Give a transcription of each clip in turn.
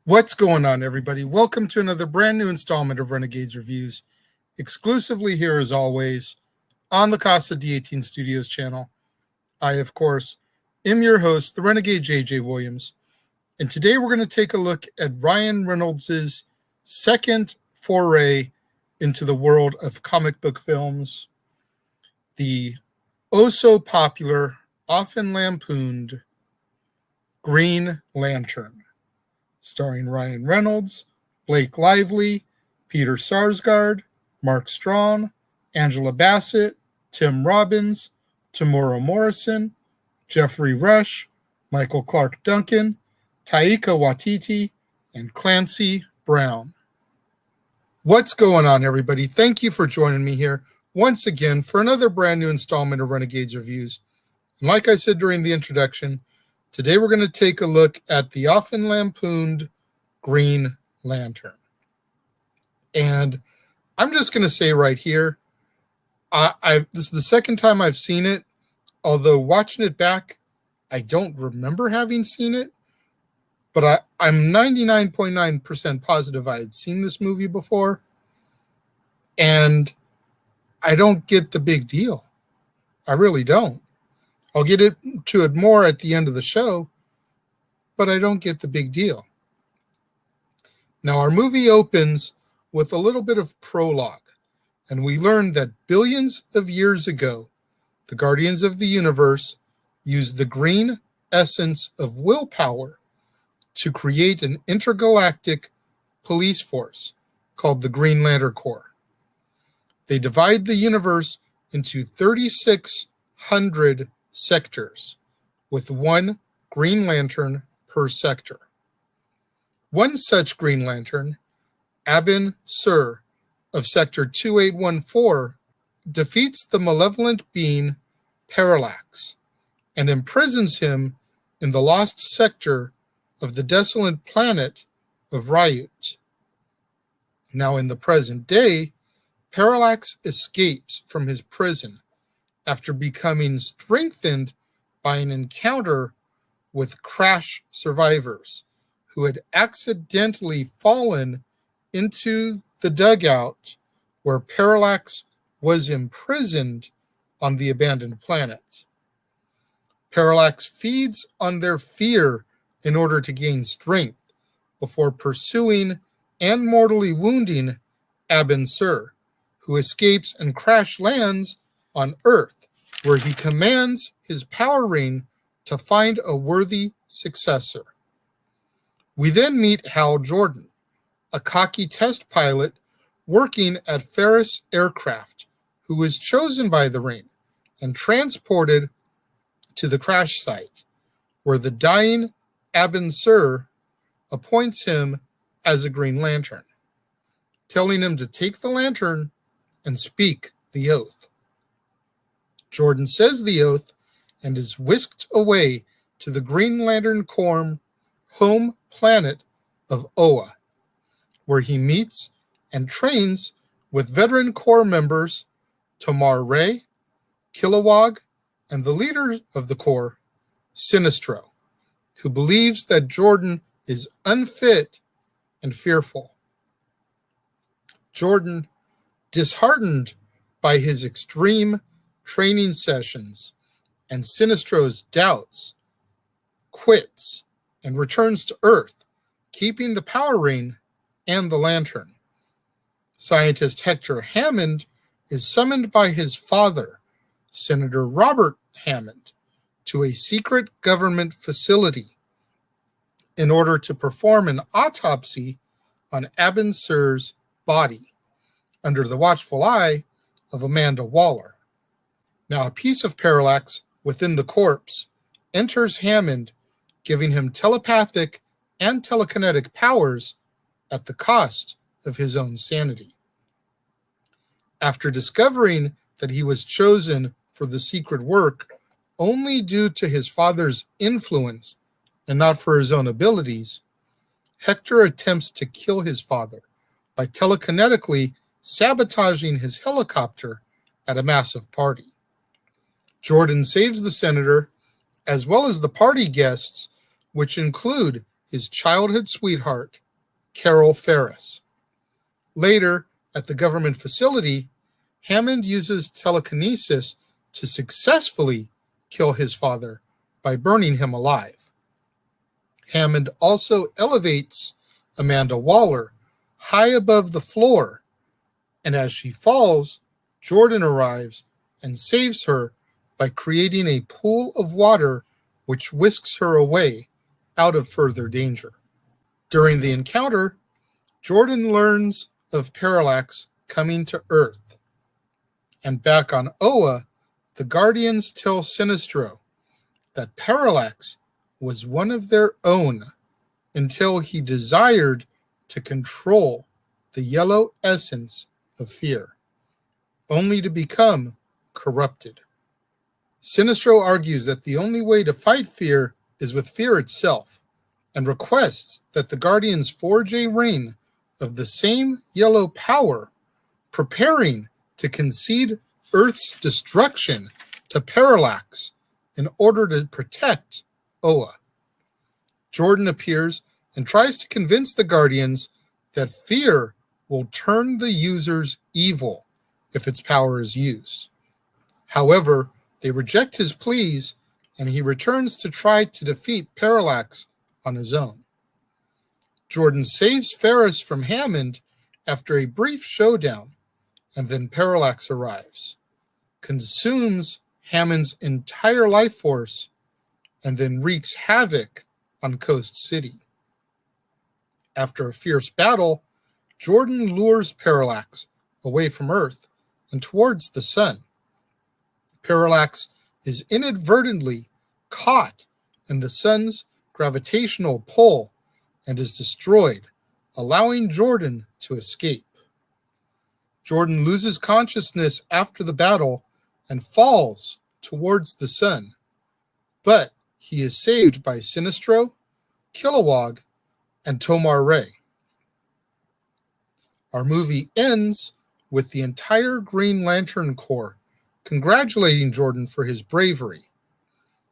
What's going on, everybody? Welcome to another brand new installment of Renegades Reviews, exclusively here as always on the Casa D18 Studios channel. I, of course, am your host, the Renegade JJ Williams, and today we're going to take a look at Ryan Reynolds' second foray into the world of comic book films, the oh-so-popular, often lampooned Green Lantern, starring Ryan Reynolds, Blake Lively, Peter Sarsgaard, Mark Strong, Angela Bassett, Tim Robbins, Tamora Morrison, Jeffrey Rush, Michael Clark Duncan, Taika Waititi, and Clancy Brown. What's going on, everybody? Thank you for joining me here once again for another brand new installment of Renegades Reviews. And like I said during the introduction, today we're going to take a look at the often lampooned Green Lantern. And I'm just going to say right here, this is the second time I've seen it, although watching it back, I don't remember having seen it, but I'm 99.9% positive I had seen this movie before, and I don't get the big deal. I really don't. I'll get to it more at the end of the show, but I don't get the big deal. Now, our movie opens with a little bit of prologue, and we learn that billions of years ago, the Guardians of the Universe used the green essence of willpower to create an intergalactic police force called the Green Lantern Corps. They divide the universe into 3,600 sectors, with one Green Lantern per sector. One such Green Lantern, Abin Sur of Sector 2814, defeats the malevolent being Parallax and imprisons him in the lost sector of the desolate planet of Ryut. Now, in the present day, Parallax escapes from his prison after becoming strengthened by an encounter with crash survivors who had accidentally fallen into the dugout where Parallax was imprisoned on the abandoned planet. Parallax feeds on their fear in order to gain strength before pursuing and mortally wounding Abin Sur, who escapes and crash lands on Earth, where he commands his power ring to find a worthy successor. We then meet Hal Jordan, a cocky test pilot working at Ferris Aircraft, who was chosen by the ring and transported to the crash site, where the dying Abin Sur appoints him as a Green Lantern, telling him to take the lantern and speak the oath. Jordan says the oath and is whisked away to the Green Lantern Corps' home planet of Oa, where he meets and trains with veteran Corps members Tomar Ray, Kilowog, and the leader of the Corps, Sinestro, who believes that Jordan is unfit and fearful. Jordan, disheartened by his extreme training sessions and Sinestro's doubts, quits and returns to Earth, keeping the power ring and the lantern. Scientist Hector Hammond is summoned by his father, Senator Robert Hammond, to a secret government facility in order to perform an autopsy on Abin Sur's body under the watchful eye of Amanda Waller. Now, a piece of Parallax within the corpse enters Hammond, giving him telepathic and telekinetic powers at the cost of his own sanity. After discovering that he was chosen for the secret work only due to his father's influence and not for his own abilities, Hector attempts to kill his father by telekinetically sabotaging his helicopter at a massive party. Jordan saves the senator, as well as the party guests, which include his childhood sweetheart, Carol Ferris. Later, at the government facility, Hammond uses telekinesis to successfully kill his father by burning him alive. Hammond also elevates Amanda Waller high above the floor, and as she falls, Jordan arrives and saves her by creating a pool of water which whisks her away out of further danger. During the encounter, Jordan learns of Parallax coming to Earth. And back on Oa, the Guardians tell Sinestro that Parallax was one of their own until he desired to control the yellow essence of fear, only to become corrupted. Sinestro argues that the only way to fight fear is with fear itself, and requests that the Guardians forge a ring of the same yellow power, preparing to concede Earth's destruction to Parallax in order to protect Oa. Jordan appears and tries to convince the Guardians that fear will turn the users evil if its power is used. However, they reject his pleas, and he returns to try to defeat Parallax on his own. Jordan saves Ferris from Hammond after a brief showdown, and then Parallax arrives, consumes Hammond's entire life force, and then wreaks havoc on Coast City. After a fierce battle, Jordan lures Parallax away from Earth and towards the sun. Parallax is inadvertently caught in the sun's gravitational pull and is destroyed, allowing Jordan to escape. Jordan loses consciousness after the battle and falls towards the sun, but he is saved by Sinestro, Kilowog, and Tomar Ray. Our movie ends with the entire Green Lantern Corps congratulating Jordan for his bravery.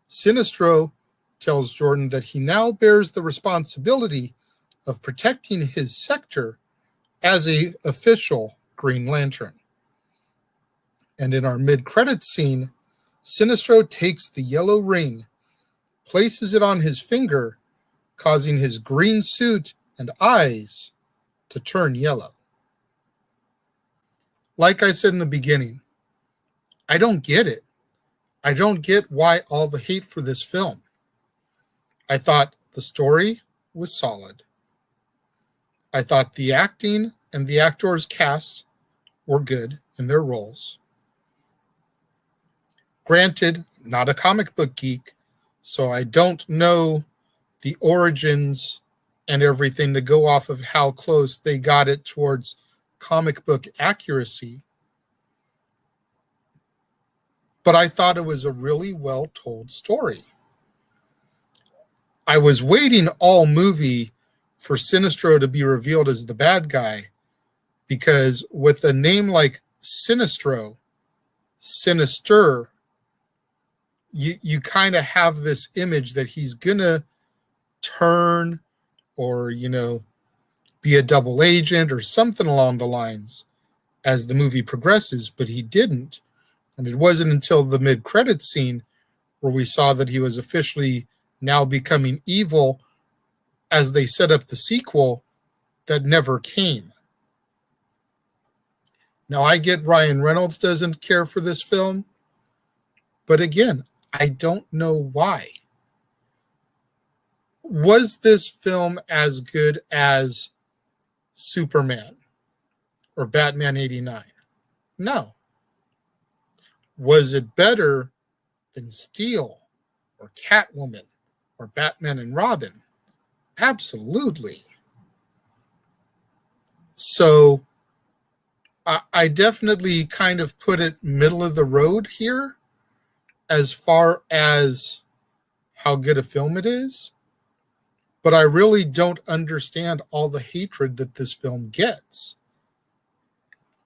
Sinestro tells Jordan that he now bears the responsibility of protecting his sector as an official Green Lantern. And in our mid-credits scene, Sinestro takes the yellow ring, places it on his finger, causing his green suit and eyes to turn yellow. Like I said in the beginning, I don't get it. I don't get why all the hate for this film. I thought the story was solid. I thought the acting and the actors cast were good in their roles. Granted, not a comic book geek, so I don't know the origins and everything to go off of how close they got it towards comic book accuracy. But I thought it was a really well-told story. I was waiting all movie for Sinestro to be revealed as the bad guy, because with a name like Sinestro, Sinister, you kind of have this image that he's going to turn or, be a double agent or something along the lines as the movie progresses, but he didn't. And it wasn't until the mid-credits scene where we saw that he was officially now becoming evil as they set up the sequel that never came. Now, I get Ryan Reynolds doesn't care for this film, but again, I don't know why. Was this film as good as Superman or Batman 89? No. Was it better than Steel or Catwoman or Batman and Robin? Absolutely. So I definitely kind of put it middle of the road here as far as how good a film it is. But I really don't understand all the hatred that this film gets.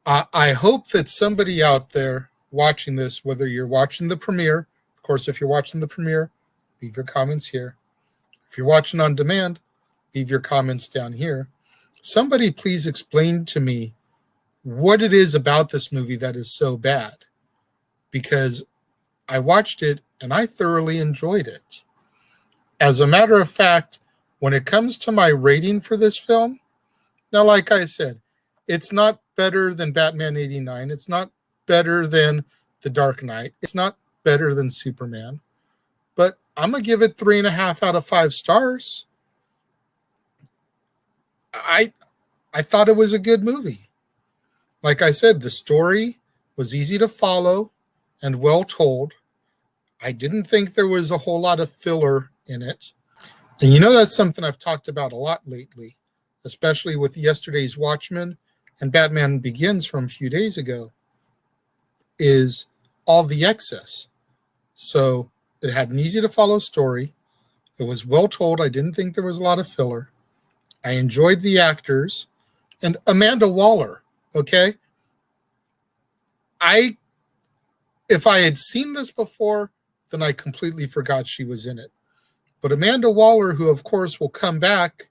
I hope that somebody out there watching this, whether you're watching the premiere, of course, if you're watching the premiere, leave your comments here. If you're watching on demand, leave your comments down here. Somebody please explain to me what it is about this movie that is so bad, because I watched it and I thoroughly enjoyed it. As a matter of fact, when it comes to my rating for this film, now, like I said, it's not better than Batman 89. It's not better than The Dark Knight. It's not better than Superman. But I'm going to give it 3.5 out of 5 stars. I thought it was a good movie. Like I said, the story was easy to follow and well told. I didn't think there was a whole lot of filler in it. And you know, that's something I've talked about a lot lately, especially with yesterday's Watchmen and Batman Begins from a few days ago, is all the excess. So it had an easy to follow story. It was well told. I didn't think there was a lot of filler. I enjoyed the actors. And Amanda Waller, okay? If I had seen this before, then I completely forgot she was in it. But Amanda Waller, who of course will come back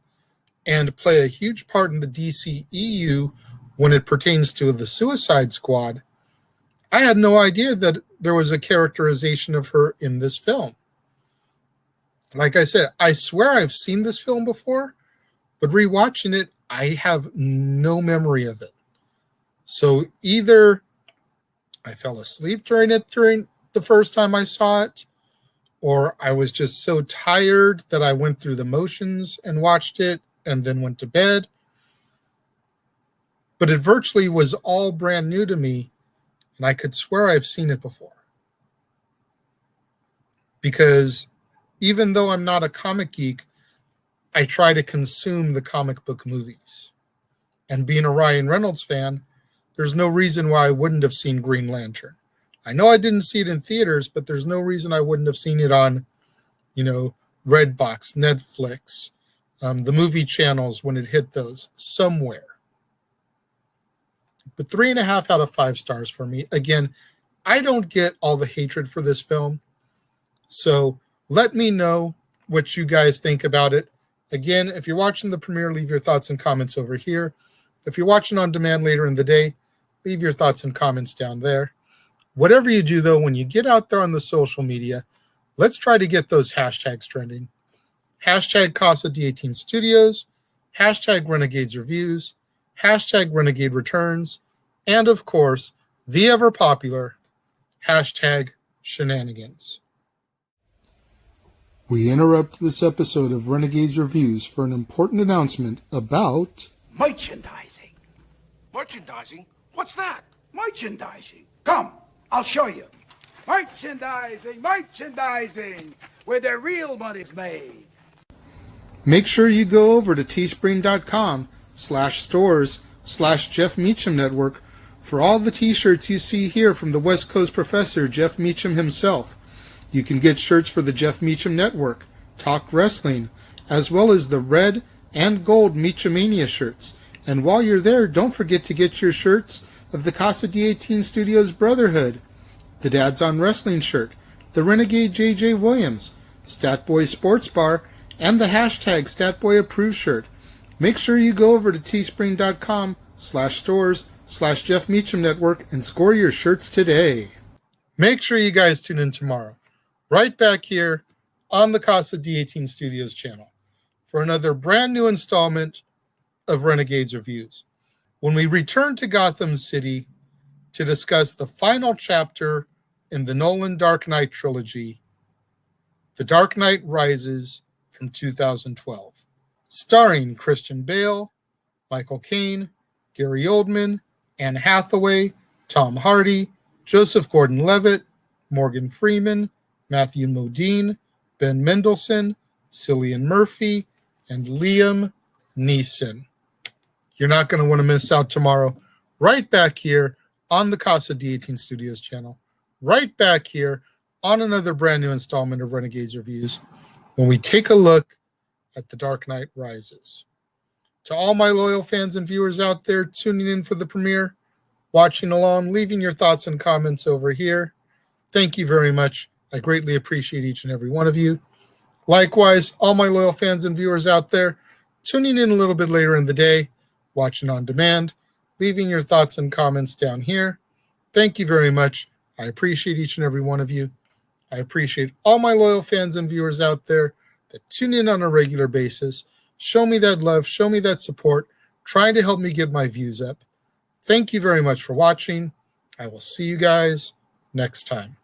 and play a huge part in the DCEU when it pertains to the Suicide Squad, I had no idea that there was a characterization of her in this film. Like I said, I swear I've seen this film before, but rewatching it, I have no memory of it. So either I fell asleep during the first time I saw it, or I was just so tired that I went through the motions and watched it and then went to bed. But it virtually was all brand new to me, and I could swear I've seen it before. Because even though I'm not a comic geek, I try to consume the comic book movies. And being a Ryan Reynolds fan, there's no reason why I wouldn't have seen Green Lantern. I know I didn't see it in theaters, but there's no reason I wouldn't have seen it on, Redbox, Netflix, the movie channels when it hit those somewhere. But 3.5 out of 5 stars for me. Again, I don't get all the hatred for this film. So let me know what you guys think about it. Again, if you're watching the premiere, leave your thoughts and comments over here. If you're watching on demand later in the day, leave your thoughts and comments down there. Whatever you do, though, when you get out there on the social media, let's try to get those hashtags trending. Hashtag Casa D18 Studios, hashtag Renegades Reviews, hashtag Renegade Returns, and of course, the ever popular hashtag Shenanigans. We interrupt this episode of Renegades Reviews for an important announcement about merchandising. Merchandising? What's that? Merchandising. Come, I'll show you. Merchandising, where the real money's made. Make sure you go over to teespring.com/stores/Jeff Meacham Network for all the t-shirts you see here from the West Coast professor, Jeff Meacham himself. You can get shirts for the Jeff Meacham Network, Talk Wrestling, as well as the red and gold Meachamania shirts. And while you're there, don't forget to get your shirts of the Casa D18 Studios Brotherhood, the Dads on Wrestling shirt, the Renegade JJ Williams, Statboy Sports Bar, and the hashtag Statboy Approved shirt. Make sure you go over to teespring.com/stores/Jeff Meacham Network and score your shirts today. Make sure you guys tune in tomorrow, right back here on the Casa D18 Studios channel, for another brand new installment of Renegades Reviews, when we return to Gotham City to discuss the final chapter in the Nolan Dark Knight trilogy, The Dark Knight Rises from 2012, starring Christian Bale, Michael Caine, Gary Oldman, Anne Hathaway, Tom Hardy, Joseph Gordon-Levitt, Morgan Freeman, Matthew Modine, Ben Mendelsohn, Cillian Murphy, and Liam Neeson. You're not going to want to miss out tomorrow, right back here on the Casa D18 Studios channel, right back here on another brand new installment of Renegades Reviews, when we take a look at The Dark Knight Rises. To all my loyal fans and viewers out there tuning in for the premiere, watching along, leaving your thoughts and comments over here, thank you very much. I greatly appreciate each and every one of you. Likewise, all my loyal fans and viewers out there, tuning in a little bit later in the day, watching on demand, leaving your thoughts and comments down here. Thank you very much. I appreciate each and every one of you. I appreciate all my loyal fans and viewers out there that tune in on a regular basis. Show me that love, show me that support, trying to help me get my views up. Thank you very much for watching. I will see you guys next time.